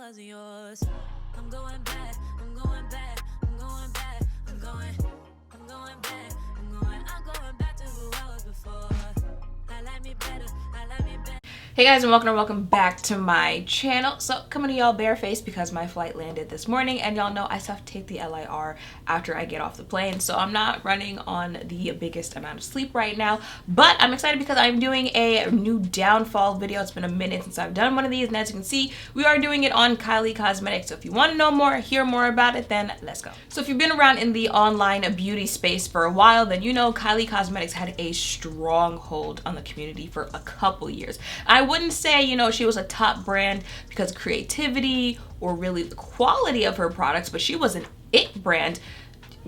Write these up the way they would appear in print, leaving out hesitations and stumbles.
wasn't yours. I'm going back, I'm going back, I'm going back, I'm going back, I'm going back to who I was before. I like me better, I like me better. Hey guys, and welcome back to my channel. So coming to y'all barefaced because my flight landed this morning, and y'all know I still have to take the LIR after I get off the plane, so I'm not running on the biggest amount of sleep right now, but I'm excited because I'm doing a new downfall video. It's been a minute since I've done one of these, and as you can see, we are doing it on Kylie Cosmetics. So if you want to know more, hear more about it, then let's go. So if you've been around in the online beauty space for a while, then you know Kylie Cosmetics had a stronghold on the community for a couple years. I wouldn't say, you know, she was a top brand because of creativity or really the quality of her products, but she was an it brand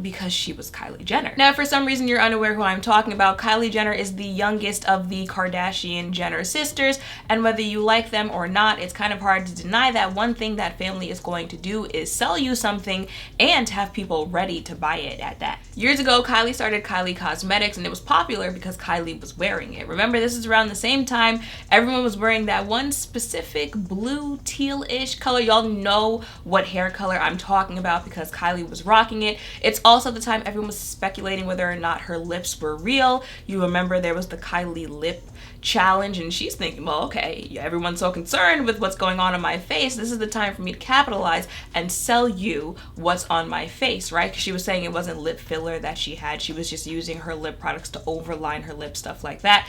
because she was Kylie Jenner. Now, if for some reason you're unaware who I'm talking about, Kylie Jenner is the youngest of the Kardashian-Jenner sisters, and whether you like them or not, it's kind of hard to deny that one thing that family is going to do is sell you something and have people ready to buy it at that. Years ago, Kylie started Kylie Cosmetics, and it was popular because Kylie was wearing it. Remember, this is around the same time everyone was wearing that one specific blue teal-ish color. Y'all know what hair color I'm talking about because Kylie was rocking it. It's also the time everyone was speculating whether or not her lips were real. You remember there was the Kylie lip challenge, and she's thinking, well, okay, everyone's so concerned with what's going on my face. This is the time for me to capitalize and sell you what's on my face, right? Because she was saying it wasn't lip filler that she had. She was just using her lip products to overline her lips, stuff like that.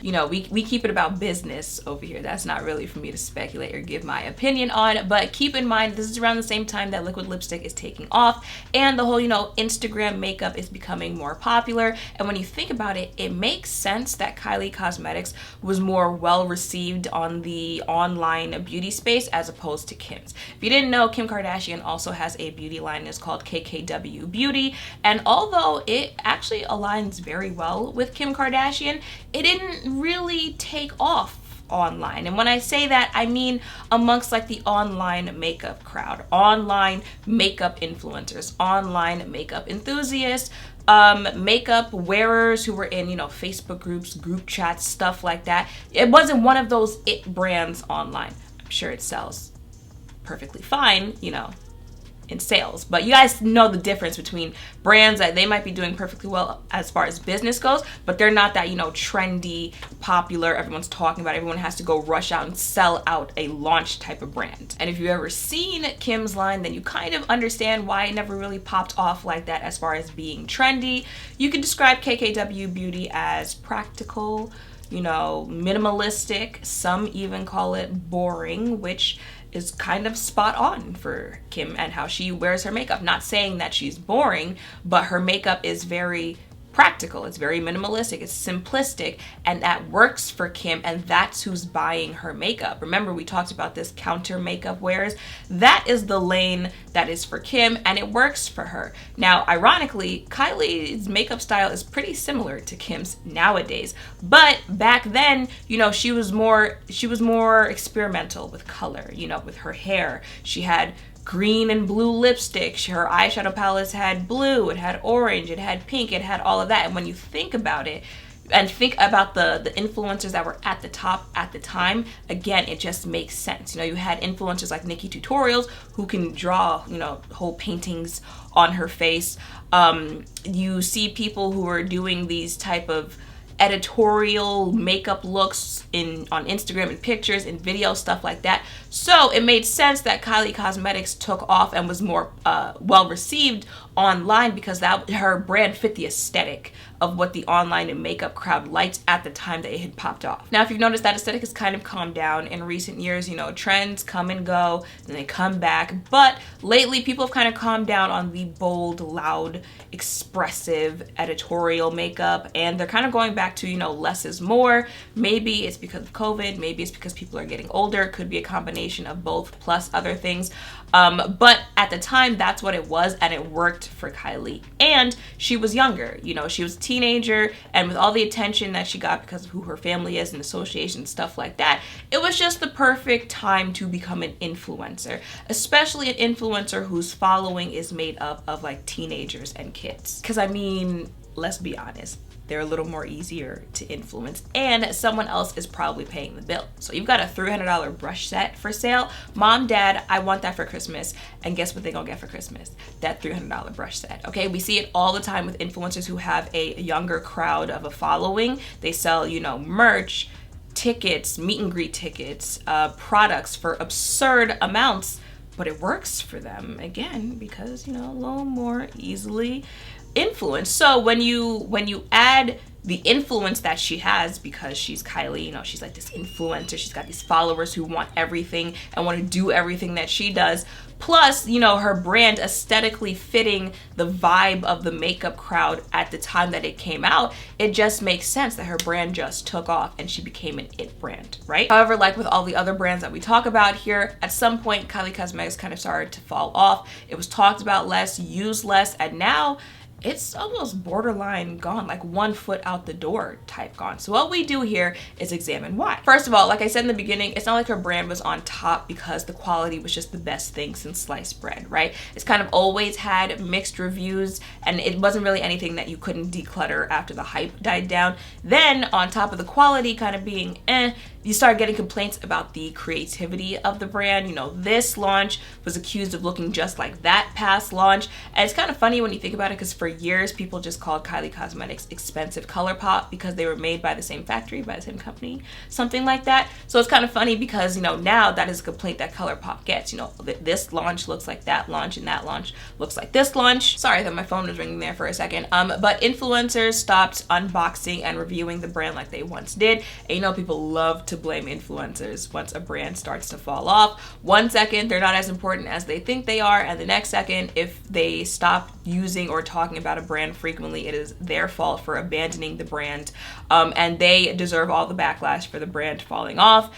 You know, we keep it about business over here. That's not really for me to speculate or give my opinion on, but keep in mind this is around the same time that liquid lipstick is taking off and the whole, you know, Instagram makeup is becoming more popular. And when you think about it, it makes sense that Kylie Cosmetics was more well received on the online beauty space as opposed to Kim's. If you didn't know, Kim Kardashian also has a beauty line. It's called KKW Beauty, and although it actually aligns very well with Kim Kardashian, it didn't really take off online. And when I say that, I mean amongst like the online makeup crowd, online makeup influencers, online makeup enthusiasts, makeup wearers who were in, you know, Facebook groups, group chats, stuff like that. It wasn't one of those it brands online. I'm sure it sells perfectly fine, you know, in sales, but you guys know the difference between brands that they might be doing perfectly well as far as business goes, but they're not that, you know, trendy, popular, everyone's talking about, everyone has to go rush out and sell out a launch type of brand. And if you've ever seen Kim's line, then you kind of understand why it never really popped off like that as far as being trendy. You could describe KKW Beauty as practical, you know, minimalistic. Some even call it boring, which is kind of spot on for Kim and how she wears her makeup. Not saying that she's boring, but her makeup is very practical, it's very minimalistic, it's simplistic, and that works for Kim, and that's who's buying her makeup. Remember, we talked about this counter makeup wears. That is the lane that is for Kim, and it works for her. Now, ironically, Kylie's makeup style is pretty similar to Kim's nowadays, but back then, you know, she was more experimental with color, you know, with her hair. She had green and blue lipstick. Her eyeshadow palettes had blue, it had orange, it had pink, it had all of that. And when you think about it and think about the influencers that were at the top at the time, again, it just makes sense. You know, you had influencers like Nikki Tutorials who can draw, you know, whole paintings on her face. You see people who are doing these type of editorial makeup looks on Instagram and pictures and videos, stuff like that. So it made sense that Kylie Cosmetics took off and was more well received online because that her brand fit the aesthetic of what the online and makeup crowd liked at the time that it had popped off. Now, if you've noticed, that aesthetic has kind of calmed down in recent years. You know, trends come and go, then they come back. But lately, people have kind of calmed down on the bold, loud, expressive editorial makeup, and they're kind of going back to, you know, less is more. Maybe it's because of COVID, maybe it's because people are getting older. It could be a combination of both plus other things. But at the time, that's what it was, and it worked for Kylie. And she was younger, you know, she was a teenager, and with all the attention that she got because of who her family is and association, stuff like that, it was just the perfect time to become an influencer, especially an influencer whose following is made up of like teenagers and kids. Because I mean, let's be honest, they're a little more easier to influence, and someone else is probably paying the bill. So you've got a $300 brush set for sale. Mom, dad, I want that for Christmas. And guess what they're gonna get for Christmas? That $300 brush set, okay? We see it all the time with influencers who have a younger crowd of a following. They sell, you know, merch, tickets, meet and greet tickets, products for absurd amounts, but it works for them, again, because, you know, a little more easily influenced. So when you add the influence that she has, because she's Kylie, you know, she's like this influencer, she's got these followers who want everything and want to do everything that she does, plus, you know, her brand aesthetically fitting the vibe of the makeup crowd at the time that it came out, it just makes sense that her brand just took off and she became an it brand, right? However, like with all the other brands that we talk about here, at some point Kylie Cosmetics kind of started to fall off. It was talked about less, used less, and now it's almost borderline gone, like 1 foot out the door type gone. So what we do here is examine why. First of all, like I said in the beginning, it's not like her brand was on top because the quality was just the best thing since sliced bread, right? It's kind of always had mixed reviews, and it wasn't really anything that you couldn't declutter after the hype died down. Then on top of the quality kind of being you start getting complaints about the creativity of the brand. You know, this launch was accused of looking just like that past launch. And it's kind of funny when you think about it, because for years people just called Kylie Cosmetics expensive color pop because they were made by the same factory, by the same company, something like that. So it's kind of funny because, you know, now that is a complaint that color pop gets. You know, this launch looks like that launch and that launch looks like this launch. Sorry that my phone was ringing there for a second. But influencers stopped unboxing and reviewing the brand like they once did. And you know, people love to blame influencers once a brand starts to fall off. 1 second they're not as important as they think they are, and the next second, if they stop using or talking about a brand frequently, it is their fault for abandoning the brand, and they deserve all the backlash for the brand falling off.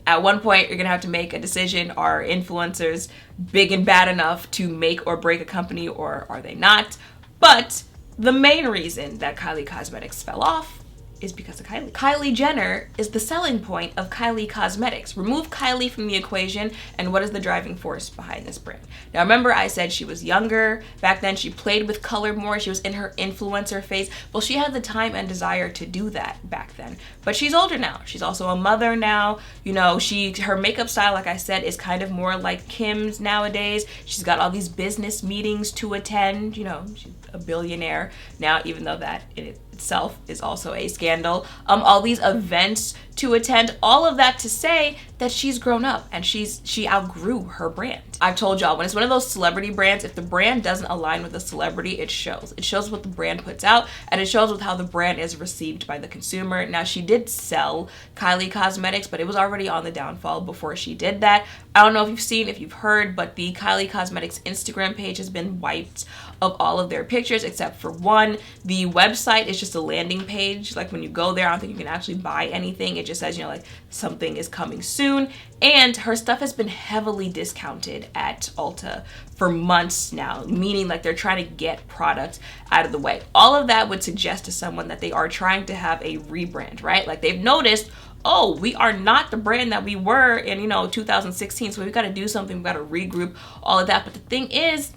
At one point, you're gonna have to make a decision. Are influencers big and bad enough to make or break a company, or are they not? But the main reason that Kylie Cosmetics fell off is because of Kylie. Kylie Jenner is the selling point of Kylie Cosmetics. Remove Kylie from the equation, and what is the driving force behind this brand? Now remember, I said she was younger. Back then she played with color more. She was in her influencer phase. Well, she had the time and desire to do that back then. But she's older now. She's also a mother now. You know, her makeup style, like I said, is kind of more like Kim's nowadays. She's got all these business meetings to attend. You know, she's a billionaire now, even though that in itself is also a scandal. All these events to attend, all of that to say that she's grown up and she outgrew her brand. I've told y'all, when it's one of those celebrity brands, if the brand doesn't align with the celebrity, it shows. It shows what the brand puts out, and it shows with how the brand is received by the consumer. Now, she did sell Kylie Cosmetics, but it was already on the downfall before she did that. I don't know if you've seen, if you've heard, but the Kylie Cosmetics Instagram page has been wiped of all of their pictures except for one. The website is just a landing page. Like when you go there, I don't think you can actually buy anything. It just says, you know, like something is coming soon. And her stuff has been heavily discounted at Ulta for months now, meaning like they're trying to get product out of the way. All of that would suggest to someone that they are trying to have a rebrand, right? Like they've noticed, oh, we are not the brand that we were in, you know, 2016. So we've got to do something. We've got to regroup, all of that. But the thing is,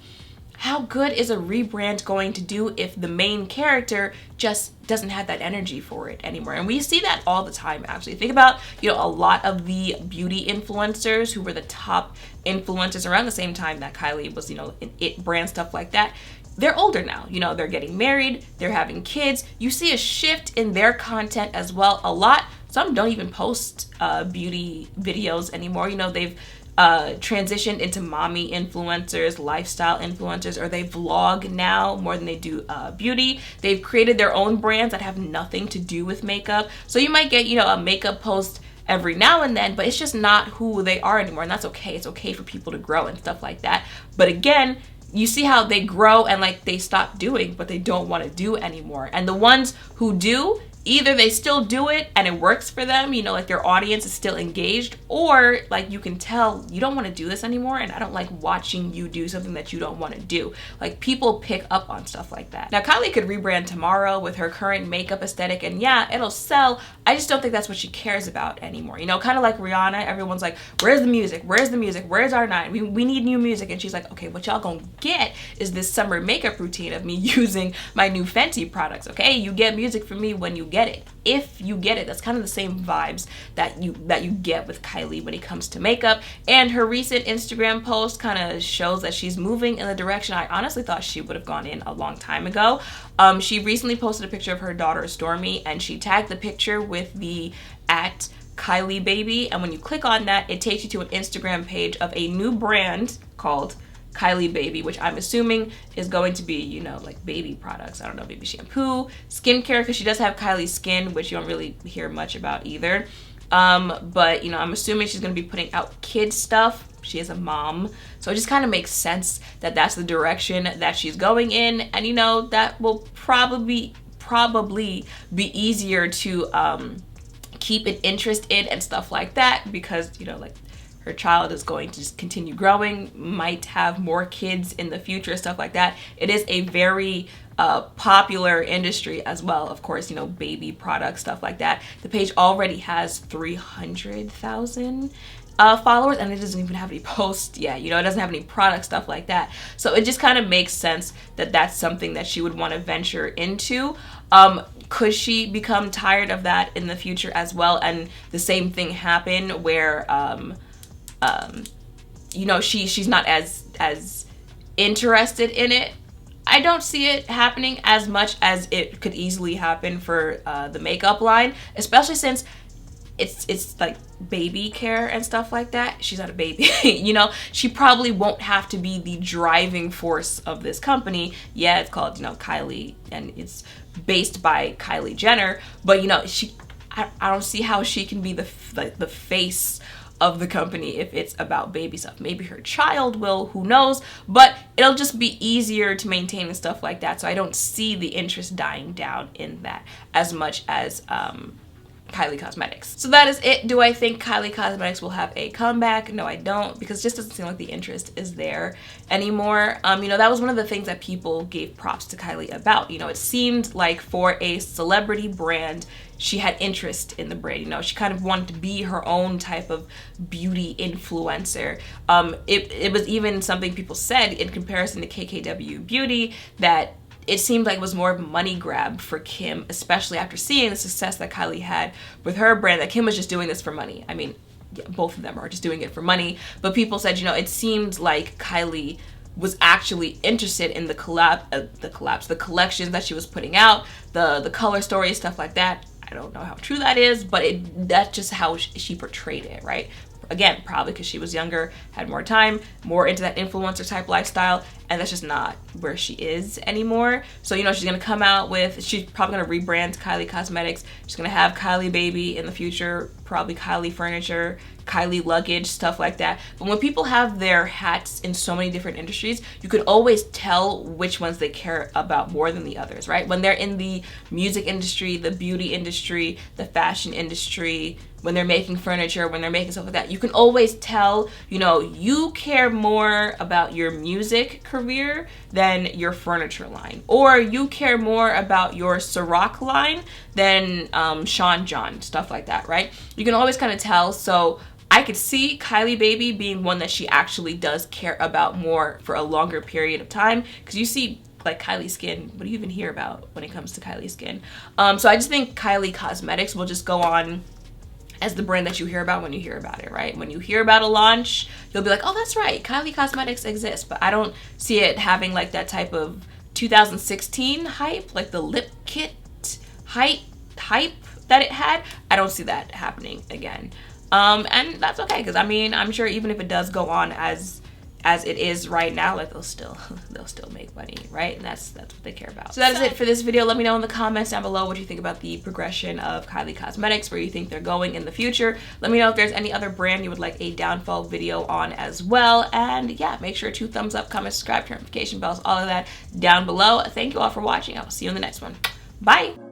how good is a rebrand going to do if the main character just doesn't have that energy for it anymore? And we see that all the time, actually. Think about, you know, a lot of the beauty influencers who were the top influencers around the same time that Kylie was, you know, it brand, stuff like that. They're older now, you know, they're getting married, they're having kids. You see a shift in their content as well a lot. Some don't even post beauty videos anymore. You know, they've transitioned into mommy influencers, lifestyle influencers, or they vlog now more than they do beauty. They've created their own brands that have nothing to do with makeup. So you might get, you know, a makeup post every now and then, but it's just not who they are anymore. And that's okay. It's okay for people to grow and stuff like that. But again, you see how they grow and like they stop doing what they don't want to do anymore. And the ones who do, either they still do it and it works for them, you know, like their audience is still engaged, or like you can tell you don't want to do this anymore and I don't like watching you do something that you don't want to do. Like people pick up on stuff like that. Now Kylie could rebrand tomorrow with her current makeup aesthetic and yeah, it'll sell. I just don't think that's what she cares about anymore. You know, kind of like Rihanna, everyone's like, where's the music? Where's the music? Where's our night? We need new music. And she's like, okay, what y'all gonna get is this summer makeup routine of me using my new Fenty products, okay? You get music from me when you get it. If you get it, that's kind of the same vibes that you get with Kylie when it comes to makeup. And her recent Instagram post kind of shows that she's moving in the direction I honestly thought she would have gone in a long time ago. She recently posted a picture of her daughter Stormy, and she tagged the picture with the @ Kylie Baby, and when you click on that, it takes you to an Instagram page of a new brand called Kylie Baby, which I'm assuming is going to be, you know, like baby products. I don't know, baby shampoo, skincare, because she does have Kylie Skin, which you don't really hear much about either. But, you know, I'm assuming she's going to be putting out kid stuff. She is a mom. So it just kind of makes sense that that's the direction that she's going in. And, you know, that will probably be easier to keep an interest in and stuff like that, because, you know, like her child is going to just continue growing, might have more kids in the future, stuff like that. It is a very popular industry as well. Of course, you know, baby products, stuff like that. The page already has 300,000 followers, and it doesn't even have any posts yet. You know, it doesn't have any product stuff like that. So it just kind of makes sense that that's something that she would want to venture into. Could she become tired of that in the future as well, and the same thing happen where you know, she's not as interested in it? I don't see it happening as much as it could easily happen for the makeup line, especially since it's like baby care and stuff like that. She's not a baby. You know, she probably won't have to be the driving force of this company. Yeah, it's called, you know, Kylie, and it's based by Kylie Jenner, but you know, I don't see how she can be the face of the company if it's about baby stuff. Maybe her child will, who knows, but it'll just be easier to maintain and stuff like that. So I don't see the interest dying down in that as much as Kylie Cosmetics. So that is it. Do I think Kylie Cosmetics will have a comeback? No, I don't, because it just doesn't seem like the interest is there anymore. You know, that was one of the things that people gave props to Kylie about. You know, it seemed like for a celebrity brand, she had interest in the brand. You know, she kind of wanted to be her own type of beauty influencer. It was even something people said in comparison to KKW Beauty that it seemed like it was more of a money grab for Kim, especially after seeing the success that Kylie had with her brand, that Kim was just doing this for money. I mean, yeah, both of them are just doing it for money, but people said, you know, it seemed like Kylie was actually interested in the collections that she was putting out, the color stories, stuff like that. I don't know how true that is, but that's just how she portrayed it, right? Again, probably because she was younger, had more time, more into that influencer type lifestyle, and that's just not where she is anymore. So, you know, she's gonna come out with, she's probably gonna rebrand Kylie Cosmetics. She's gonna have Kylie Baby in the future, probably Kylie Furniture, Kylie Luggage, stuff like that. But when people have their hats in so many different industries, you can always tell which ones they care about more than the others, right? When they're in the music industry, the beauty industry, the fashion industry, when they're making furniture, when they're making stuff like that, you can always tell, you know, you care more about your music career than your furniture line, or you care more about your Ciroc line than Sean John, stuff like that, right? You can always kind of tell. So I could see Kylie Baby being one that she actually does care about more for a longer period of time, because you see like Kylie Skin, what do you even hear about when it comes to Kylie Skin? So I just think Kylie Cosmetics will just go on as the brand that you hear about when you hear about it, right? When you hear about a launch, you'll be like, oh, that's right, Kylie Cosmetics exists. But I don't see it having like that type of 2016 hype, like the lip kit hype that it had. I don't see that happening again. And that's okay, because I mean, I'm sure even if it does go on as it is right now, like they'll still make money, right? And that's what they care about. So that is it for this video. Let me know in the comments down below what you think about the progression of Kylie Cosmetics, where you think they're going in the future. Let me know if there's any other brand you would like a downfall video on as well. And yeah, make sure to thumbs up, comment, subscribe, turn notification bells, all of that down below. Thank you all for watching. I will see you in the next one. Bye.